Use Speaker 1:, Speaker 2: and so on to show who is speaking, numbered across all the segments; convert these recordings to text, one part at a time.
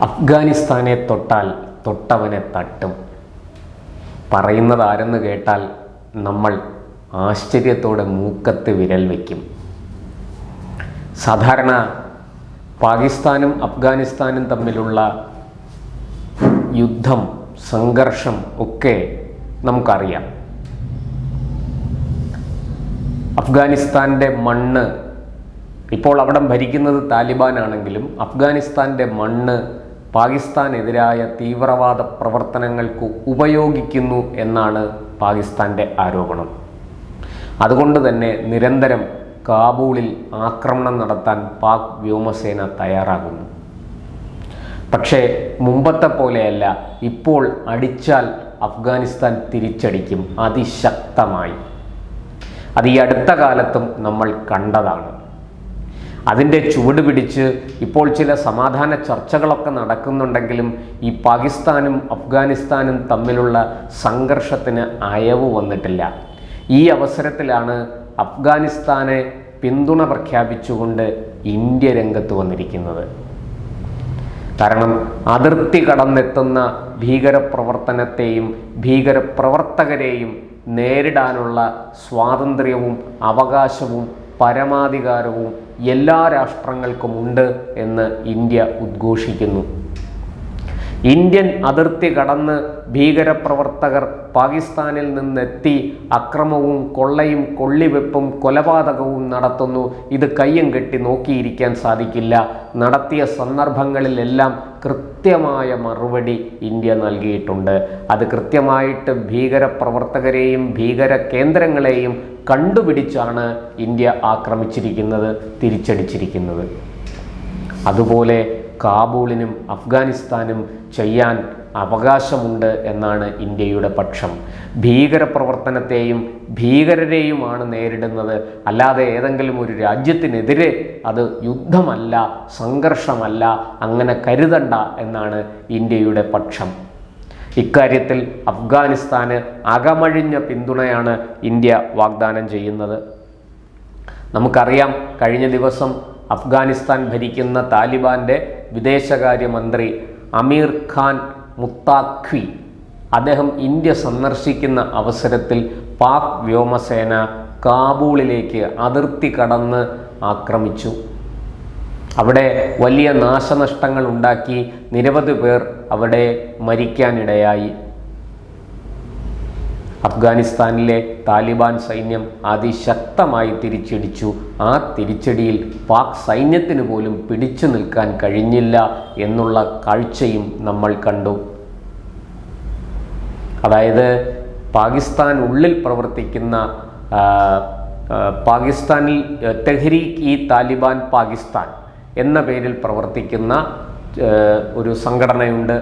Speaker 1: അഫ്ഗാനിസ്ഥാനെ തൊട്ടാൽ തൊട്ടവനെ തട്ടും. പറയുന്നത് ആരെന്ന് കേട്ടാൽ നമ്മൾ ആശ്ചര്യത്തോടെ മൂക്കത്ത് വിരൽ വയ്ക്കും. സാധാരണ പാകിസ്ഥാനും അഫ്ഗാനിസ്ഥാനും തമ്മിലുള്ള യുദ്ധം, സംഘർഷം ഒക്കെ നമുക്കറിയാം. അഫ്ഗാനിസ്ഥാൻ്റെ മണ്ണ്, ഇപ്പോൾ അവിടം ഭരിക്കുന്നത് താലിബാനാണെങ്കിലും അഫ്ഗാനിസ്ഥാൻ്റെ മണ്ണ് പാകിസ്ഥാനെതിരായ തീവ്രവാദ പ്രവർത്തനങ്ങൾക്ക് ഉപയോഗിക്കുന്നു എന്നാണ് പാകിസ്ഥാൻ്റെ ആരോപണം. അതുകൊണ്ട് തന്നെ നിരന്തരം കാബൂളിൽ ആക്രമണം നടത്താൻ പാക് വ്യോമസേന തയ്യാറാകുന്നു. പക്ഷേ മുമ്പത്തെ പോലെയല്ല. ഇപ്പോൾ അടിച്ചാൽ അഫ്ഗാനിസ്ഥാൻ തിരിച്ചടിക്കും അതിശക്തമായി. അത് ഈ അടുത്ത കാലത്തും നമ്മൾ കണ്ടതാണ്. അതിൻ്റെ ചുവട് പിടിച്ച് ഇപ്പോൾ ചില സമാധാന ചർച്ചകളൊക്കെ നടക്കുന്നുണ്ടെങ്കിലും ഈ പാകിസ്ഥാനും അഫ്ഗാനിസ്ഥാനും തമ്മിലുള്ള സംഘർഷത്തിന് അയവ് വന്നിട്ടില്ല. ഈ അവസരത്തിലാണ് അഫ്ഗാനിസ്ഥാനെ പിന്തുണ പ്രഖ്യാപിച്ചുകൊണ്ട് ഇന്ത്യ രംഗത്ത് വന്നിരിക്കുന്നത്. കാരണം അതിർത്തി കടന്നെത്തുന്ന ഭീകരപ്രവർത്തനത്തെയും ഭീകരപ്രവർത്തകരെയും നേരിടാനുള്ള സ്വാതന്ത്ര്യവും അവകാശവും പരമാധികാരവും എല്ലാ രാഷ്ട്രങ്ങൾക്കും ഉണ്ട് എന്ന് ഇന്ത്യ ഉദ്ഘോഷിക്കുന്നു. ഇന്ത്യൻ അതിർത്തി കടന്ന് ഭീകരപ്രവർത്തകർ പാകിസ്ഥാനിൽ നിന്നെത്തി അക്രമവും കൊള്ളയും കൊള്ളിവെപ്പും കൊലപാതകവും നടത്തുന്നു. ഇത് കയ്യും കെട്ടി നോക്കിയിരിക്കാൻ സാധിക്കില്ല. നടത്തിയ സന്ദർഭങ്ങളിലെല്ലാം കൃത്യമായ മറുപടി ഇന്ത്യ നൽകിയിട്ടുണ്ട്. അത് കൃത്യമായിട്ട് ഭീകരപ്രവർത്തകരെയും ഭീകര കേന്ദ്രങ്ങളെയും കണ്ടുപിടിച്ചാണ് ഇന്ത്യ ആക്രമിച്ചിരിക്കുന്നത്, തിരിച്ചടിച്ചിരിക്കുന്നത്. അതുപോലെ കാബൂളിനും അഫ്ഗാനിസ്ഥാനും ചെയ്യാൻ അവകാശമുണ്ട് എന്നാണ് ഇന്ത്യയുടെ പക്ഷം. ഭീകരപ്രവർത്തനത്തെയും ഭീകരരെയുമാണ് നേരിടുന്നത്, അല്ലാതെ ഏതെങ്കിലും ഒരു രാജ്യത്തിനെതിരെ അത് യുദ്ധമല്ല, സംഘർഷമല്ല, അങ്ങനെ കരുതണ്ട എന്നാണ് ഇന്ത്യയുടെ പക്ഷം. ഇക്കാര്യത്തിൽ അഫ്ഗാനിസ്ഥാന് അകമഴിഞ്ഞ പിന്തുണയാണ് ഇന്ത്യ വാഗ്ദാനം ചെയ്യുന്നത്. നമുക്കറിയാം, കഴിഞ്ഞ ദിവസം അഫ്ഗാനിസ്ഥാൻ ഭരിക്കുന്ന താലിബാന്റെ വിദേശകാര്യമന്ത്രി അമീർ ഖാൻ മുത്താഖ്വി അദ്ദേഹം ഇന്ത്യ സന്ദർശിക്കുന്ന അവസരത്തിൽ പാക് വ്യോമസേന കാബൂളിലേക്ക് അതിർത്തി കടന്ന് ആക്രമിച്ചു. അവിടെ വലിയ നാശനഷ്ടങ്ങൾ ഉണ്ടാക്കി. നിരവധി പേർ അവിടെ മരിക്കാനിടയായി. അഫ്ഗാനിസ്ഥാനിലെ താലിബാൻ സൈന്യം അതിശക്തമായി തിരിച്ചടിച്ചു. ആ തിരിച്ചടിയിൽ പാക് സൈന്യത്തിന് പോലും പിടിച്ചു നിൽക്കാൻ കഴിഞ്ഞില്ല എന്നുള്ള കാഴ്ചയും നമ്മൾ കണ്ടു. അതായത് പാകിസ്ഥാൻ ഉള്ളിൽ പ്രവർത്തിക്കുന്ന പാകിസ്ഥാനിൽ തെഹ്രീക്ക് ഇ താലിബാൻ പാകിസ്ഥാൻ എന്ന പേരിൽ പ്രവർത്തിക്കുന്ന ഒരു സംഘടനയുണ്ട്.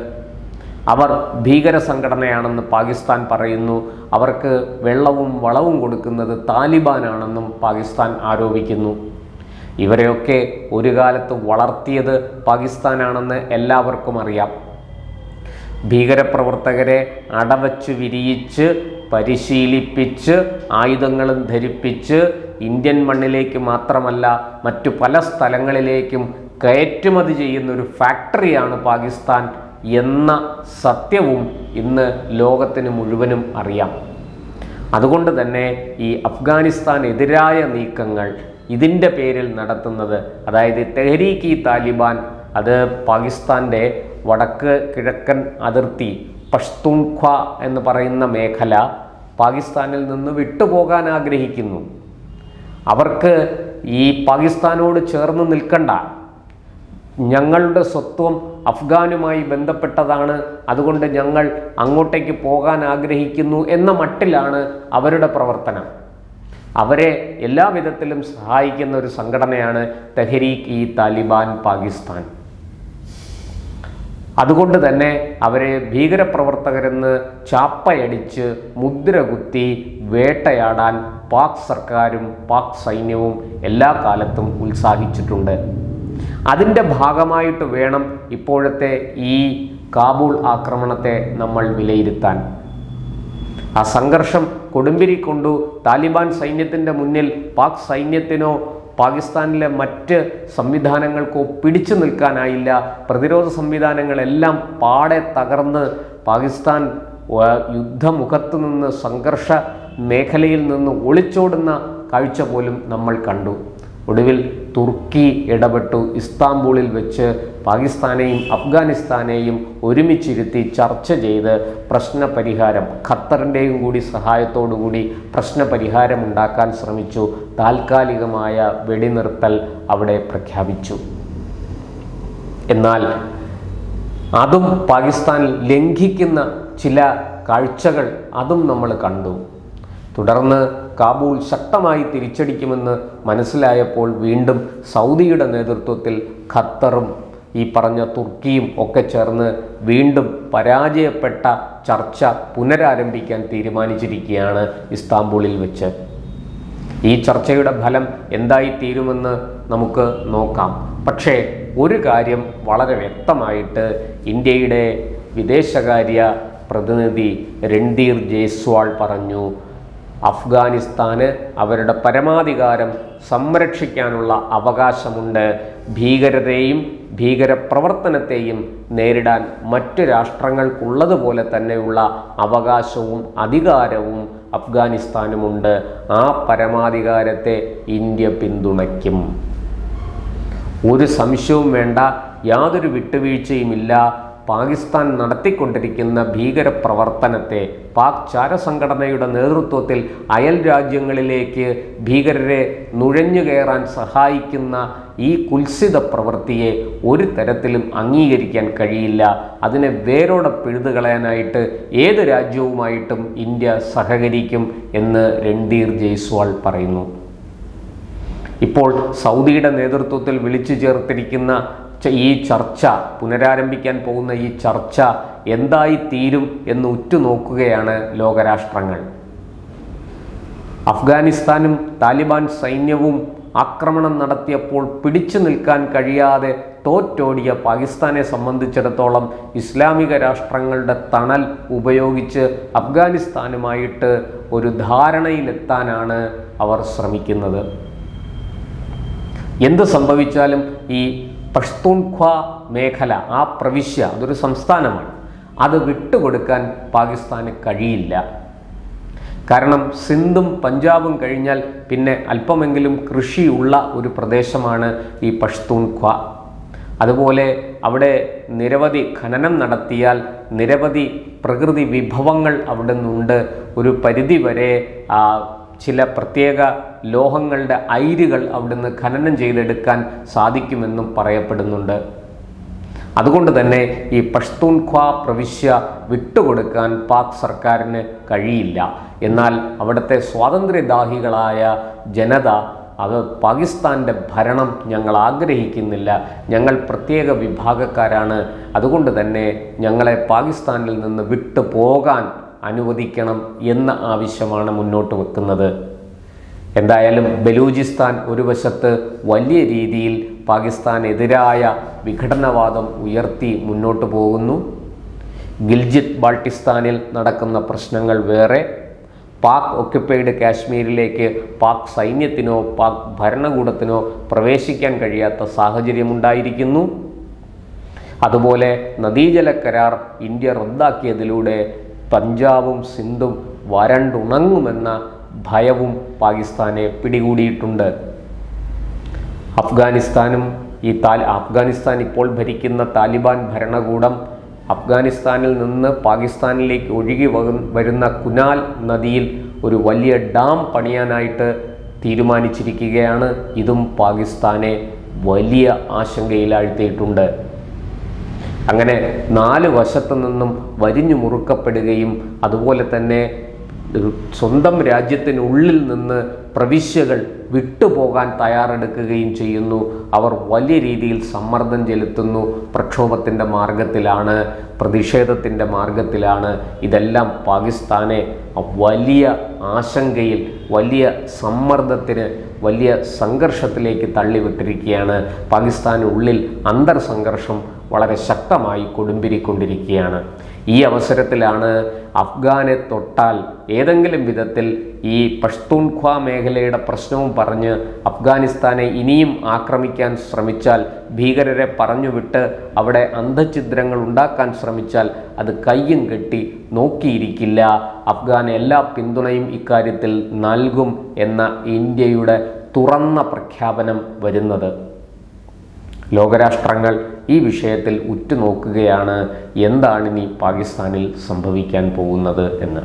Speaker 1: അവർ ഭീകര സംഘടനയാണെന്ന് പാകിസ്ഥാൻ പറയുന്നു. അവർക്ക് വെള്ളവും വളവും കൊടുക്കുന്നത് താലിബാനാണെന്നും പാകിസ്ഥാൻ ആരോപിക്കുന്നു. ഇവരെയൊക്കെ ഒരു കാലത്ത് വളർത്തിയത് പാകിസ്ഥാനാണെന്ന് എല്ലാവർക്കും അറിയാം. ഭീകരപ്രവർത്തകരെ അടവച്ചു വിരിയിച്ച് പരിശീലിപ്പിച്ച് ആയുധങ്ങളും ധരിപ്പിച്ച് ഇന്ത്യൻ മണ്ണിലേക്ക് മാത്രമല്ല മറ്റു പല സ്ഥലങ്ങളിലേക്കും കയറ്റുമതി ചെയ്യുന്ന ഒരു ഫാക്ടറിയാണ് പാകിസ്ഥാൻ എന്ന സത്യവും ഇന്ന് ലോകത്തിന് മുഴുവനും അറിയാം. അതുകൊണ്ട് തന്നെ ഈ അഫ്ഗാനിസ്ഥാനെതിരായ നീക്കങ്ങൾ ഇതിൻ്റെ പേരിൽ നടത്തുന്നത്, അതായത് തെഹ്രീക്ക് ഇ താലിബാൻ, അത് പാകിസ്ഥാൻ്റെ വടക്ക് കിഴക്കൻ അതിർത്തി പഷ്തൂൺഖ്വ എന്ന് പറയുന്ന മേഖല പാകിസ്ഥാനിൽ നിന്ന് വിട്ടുപോകാൻ ആഗ്രഹിക്കുന്നു. അവർക്ക് ഈ പാകിസ്ഥാനോട് ചേർന്ന് നിൽക്കണ്ട, ഞങ്ങളുടെ സ്വത്വം അഫ്ഗാനുമായി ബന്ധപ്പെട്ടതാണ്, അതുകൊണ്ട് ഞങ്ങൾ അങ്ങോട്ടേക്ക് പോകാൻ ആഗ്രഹിക്കുന്നു എന്ന മട്ടിലാണ് അവരുടെ പ്രവർത്തനം. അവരെ എല്ലാ വിധത്തിലും സഹായിക്കുന്ന ഒരു സംഘടനയാണ് തെഹ്രീക്ക് ഇ താലിബാൻ പാകിസ്ഥാൻ. അതുകൊണ്ട് തന്നെ അവരെ ഭീകരപ്രവർത്തകരെന്ന് ചാപ്പയടിച്ച് മുദ്ര കുത്തി വേട്ടയാടാൻ പാക് സർക്കാരും പാക് സൈന്യവും എല്ലാ കാലത്തും ഉത്സാഹിച്ചിട്ടുണ്ട്. അതിൻ്റെ ഭാഗമായിട്ട് വേണം ഇപ്പോഴത്തെ ഈ കാബൂൾ ആക്രമണത്തെ നമ്മൾ വിലയിരുത്താൻ. ആ സംഘർഷം കൊടുമ്പിരി കൊണ്ടു. താലിബാൻ സൈന്യത്തിൻ്റെ മുന്നിൽ പാക് സൈന്യത്തിനോ പാകിസ്ഥാനിലെ മറ്റ് സംവിധാനങ്ങൾക്കോ പിടിച്ചു നിൽക്കാനായില്ല. പ്രതിരോധ സംവിധാനങ്ങളെല്ലാം പാടെ തകർന്ന് പാകിസ്ഥാൻ യുദ്ധമുഖത്ത് നിന്ന്, സംഘർഷ മേഖലയിൽ നിന്ന് ഒളിച്ചോടുന്ന കാഴ്ച പോലും നമ്മൾ കണ്ടു. ഒടുവിൽ തുർക്കി ഇടപെട്ടു. ഇസ്താംബൂളിൽ വെച്ച് പാകിസ്ഥാനെയും അഫ്ഗാനിസ്ഥാനെയും ഒരുമിച്ചിരുത്തി ചർച്ച ചെയ്ത് പ്രശ്നപരിഹാരം, ഖത്തറിൻ്റെയും കൂടി സഹായത്തോടുകൂടി പ്രശ്നപരിഹാരം ഉണ്ടാക്കാൻ ശ്രമിച്ചു. താൽക്കാലികമായ വെടിനിർത്തൽ അവിടെ പ്രഖ്യാപിച്ചു. എന്നാൽ അതും പാകിസ്ഥാൻ ലംഘിക്കുന്ന ചില കാഴ്ചകൾ അതും നമ്മൾ കണ്ടു. തുടർന്ന് കാബൂൾ ശക്തമായി തിരിച്ചടിക്കുമെന്ന് മനസ്സിലായപ്പോൾ വീണ്ടും സൗദിയുടെ നേതൃത്വത്തിൽ ഖത്തറും ഈ പറഞ്ഞ തുർക്കിയും ഒക്കെ ചേർന്ന് വീണ്ടും പരാജയപ്പെട്ട ചർച്ച പുനരാരംഭിക്കാൻ തീരുമാനിച്ചിരിക്കുകയാണ് ഇസ്താംബൂളിൽ വെച്ച്. ഈ ചർച്ചയുടെ ഫലം എന്തായിത്തീരുമെന്ന് നമുക്ക് നോക്കാം. പക്ഷേ ഒരു കാര്യം വളരെ വ്യക്തമായിട്ട് ഇന്ത്യയുടെ വിദേശകാര്യ പ്രതിനിധി രൺധീർ ജയ്സ്വാൾ പറഞ്ഞു. അഫ്ഗാനിസ്ഥാന് അവരുടെ പരമാധികാരം സംരക്ഷിക്കാനുള്ള അവകാശമുണ്ട്. ഭീകരതയും ഭീകരപ്രവർത്തനത്തെയും നേരിടാൻ മറ്റു രാഷ്ട്രങ്ങൾക്കുള്ളതുപോലെ തന്നെയുള്ള അവകാശവും അധികാരവും അഫ്ഗാനിസ്ഥാനുമുണ്ട്. ആ പരമാധികാരത്തെ ഇന്ത്യ പിന്തുണയ്ക്കും. ഒരു സംശയവും വേണ്ട, യാതൊരു വിട്ടുവീഴ്ചയുമില്ല. പാകിസ്ഥാൻ നടത്തിക്കൊണ്ടിരിക്കുന്ന ഭീകരപ്രവർത്തനത്തെ പാക് ചാരസംഘടനയുടെ നേതൃത്വത്തിൽ അയൽ രാജ്യങ്ങളിലേക്ക് ഭീകരരെ നുഴഞ്ഞു കയറാൻ സഹായിക്കുന്ന ഈ കുൽസിത പ്രവൃത്തിയെ ഒരു തരത്തിലും അംഗീകരിക്കാൻ കഴിയില്ല. അതിനെ വേരോടെ പിഴുതുകളയാനായിട്ട് ഏത് രാജ്യവുമായിട്ടും ഇന്ത്യ സഹകരിക്കും എന്ന് രൺധീർ ജയ്സ്വാൾ പറയുന്നു. ഇപ്പോൾ സൗദിയുടെ നേതൃത്വത്തിൽ വിളിച്ചു ചേർത്തിരിക്കുന്ന ഈ ചർച്ച, പുനരാരംഭിക്കാൻ പോകുന്ന ഈ ചർച്ച എന്തായി തീരും എന്ന് ഉറ്റുനോക്കുകയാണ് ലോകരാഷ്ട്രങ്ങൾ. അഫ്ഗാനിസ്ഥാനും താലിബാൻ സൈന്യവും ആക്രമണം നടത്തിയപ്പോൾ പിടിച്ചു നിൽക്കാൻ കഴിയാതെ തോറ്റോടിയ പാകിസ്ഥാനെ സംബന്ധിച്ചിടത്തോളം ഇസ്ലാമിക രാഷ്ട്രങ്ങളുടെ തണൽ ഉപയോഗിച്ച് അഫ്ഗാനിസ്ഥാനുമായിട്ട് ഒരു ധാരണയിലെത്താനാണ് അവർ ശ്രമിക്കുന്നത്. എന്ത് സംഭവിച്ചാലും ഈ പഷ്തൂൺഖ്വ മേഖല, ആ പ്രവിശ്യ, അതൊരു സംസ്ഥാനമാണ്, അത് വിട്ടുകൊടുക്കാൻ പാകിസ്ഥാന് കഴിയില്ല. കാരണം സിന്ധും പഞ്ചാബും കഴിഞ്ഞാൽ പിന്നെ അല്പമെങ്കിലും കൃഷിയുള്ള ഒരു പ്രദേശമാണ് ഈ പഷ്തൂൺഖ്വ. അതുപോലെ അവിടെ നിരവധി ഖനനം നടത്തിയാൽ നിരവധി പ്രകൃതി വിഭവങ്ങൾ അവിടെ നിന്നുണ്ട്. ഒരു പരിധിവരെ ചില പ്രത്യേക ലോഹങ്ങളുടെ അയിരുകൾ അവിടുന്ന് ഖനനം ചെയ്തെടുക്കാൻ സാധിക്കുമെന്നും പറയപ്പെടുന്നുണ്ട്. അതുകൊണ്ട് തന്നെ ഈ പഷ്തൂൺഖ്വ പ്രവിശ്യ വിട്ടുകൊടുക്കാൻ പാക് സർക്കാരിന് കഴിയില്ല. എന്നാൽ അവിടുത്തെ സ്വാതന്ത്ര്യദാഹികളായ ജനത അത് പാകിസ്ഥാൻ്റെ ഭരണം ഞങ്ങൾ ആഗ്രഹിക്കുന്നില്ല, ഞങ്ങൾ പ്രത്യേക വിഭാഗക്കാരാണ്, അതുകൊണ്ട് തന്നെ ഞങ്ങളെ പാകിസ്ഥാനിൽ നിന്ന് വിട്ടുപോകാൻ അനുവദിക്കണം എന്ന ആവശ്യമാണ് മുന്നോട്ട് വെക്കുന്നത്. എന്തായാലും ബലൂചിസ്ഥാൻ ഒരു വശത്ത് വലിയ രീതിയിൽ പാകിസ്ഥാനെതിരായ വിഘടനവാദം ഉയർത്തി മുന്നോട്ട് പോകുന്നു. ഗിൽജിത്ത് ബാൾട്ടിസ്ഥാനിൽ നടക്കുന്ന പ്രശ്നങ്ങൾ വേറെ. പാക് ഒക്യുപ്പൈഡ് കാശ്മീരിലേക്ക് പാക് സൈന്യത്തിനോ പാക് ഭരണകൂടത്തിനോ പ്രവേശിക്കാൻ കഴിയാത്ത സാഹചര്യമുണ്ടായിരിക്കുന്നു. അതുപോലെ നദീജല കരാർ ഇന്ത്യ റദ്ദാക്കിയതിലൂടെ പഞ്ചാബും സിന്ധും വരണ്ടുണങ്ങുമെന്ന ഭയവും പാകിസ്ഥാനെ പിടികൂടിയിട്ടുണ്ട്. അഫ്ഗാനിസ്ഥാൻ ഇപ്പോൾ ഭരിക്കുന്ന താലിബാൻ ഭരണകൂടം അഫ്ഗാനിസ്ഥാനിൽ നിന്ന് പാകിസ്ഥാനിലേക്ക് ഒഴുകി വരുന്ന കുനാൽ നദിയിൽ ഒരു വലിയ ഡാം പണിയാനായിട്ട് തീരുമാനിച്ചിരിക്കുകയാണ്. ഇതും പാകിസ്ഥാനെ വലിയ ആശങ്കയിലാഴ്ത്തിയിട്ടുണ്ട്. അങ്ങനെ 4 വശത്തു നിന്നും വരിഞ്ഞു മുറുക്കപ്പെടുകയും അതുപോലെ തന്നെ സ്വന്തം രാജ്യത്തിനുള്ളിൽ നിന്ന് പ്രവിശ്യകൾ വിട്ടുപോകാൻ തയ്യാറെടുക്കുകയും ചെയ്യുന്നു. അവർ വലിയ രീതിയിൽ സമ്മർദ്ദം ചെലുത്തുന്നു. പ്രക്ഷോഭത്തിൻ്റെ മാർഗത്തിലാണ്, പ്രതിഷേധത്തിൻ്റെ മാർഗത്തിലാണ്. ഇതെല്ലാം പാകിസ്ഥാനെ വലിയ ആശങ്കയിൽ, വലിയ സമ്മർദ്ദത്തിന്, വലിയ സംഘർഷത്തിലേക്ക് തള്ളിവിട്ടിരിക്കുകയാണ്. പാകിസ്ഥാനുള്ളിൽ അന്തർസംഘർഷം വളരെ ശക്തമായി കൊടുമ്പിരിക്കൊണ്ടിരിക്കുകയാണ്. ഈ അവസരത്തിലാണ് അഫ്ഗാനെ തൊട്ടാൽ ഏതെങ്കിലും വിധത്തിൽ ഈ പഷ്തൂൺഖ്വ മേഖലയുടെ പ്രശ്നവും പറഞ്ഞ് അഫ്ഗാനിസ്ഥാനെ ഇനിയും ആക്രമിക്കാൻ ശ്രമിച്ചാൽ, ഭീകരരെ പറഞ്ഞുവിട്ട് അവിടെ അന്തഛിദ്രങ്ങൾ ഉണ്ടാക്കാൻ ശ്രമിച്ചാൽ അത് കയ്യും കെട്ടി നോക്കിയിരിക്കില്ല. അഫ്ഗാൻ എല്ലാ പിന്തുണയും ഇക്കാര്യത്തിൽ നൽകും എന്ന ഇന്ത്യയുടെ തുറന്ന പ്രഖ്യാപനം വരുന്നത്. ലോകരാഷ്ട്രങ്ങൾ ഈ വിഷയത്തിൽ ഉറ്റുനോക്കുകയാണ് എന്താണിനി പാകിസ്ഥാനിൽ സംഭവിക്കാൻ പോകുന്നത് എന്ന്.